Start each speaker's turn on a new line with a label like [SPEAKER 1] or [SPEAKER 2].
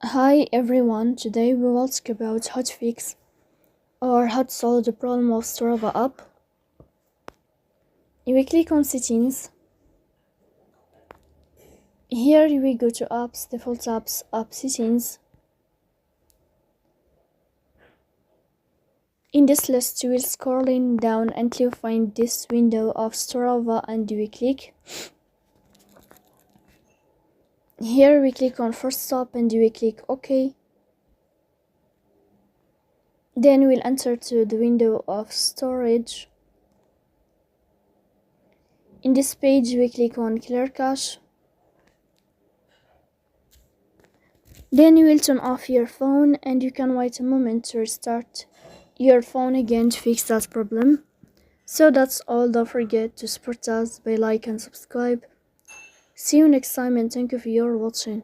[SPEAKER 1] Hi everyone, today we will talk about how to fix or how to solve the problem of Strava app. You will click on settings. Here you will go to apps, default apps, app settings. In this list you will scrolling down until you find this window of Strava and you will click. Here we click on first stop and you will click OK. Then we'll enter to the window of storage. In this page we click on clear cache. Then you will turn off your phone and you can wait a moment to restart your phone again to fix that problem. So that's all. Don't forget to support us by like and subscribe. See you next time and thank you for your watching.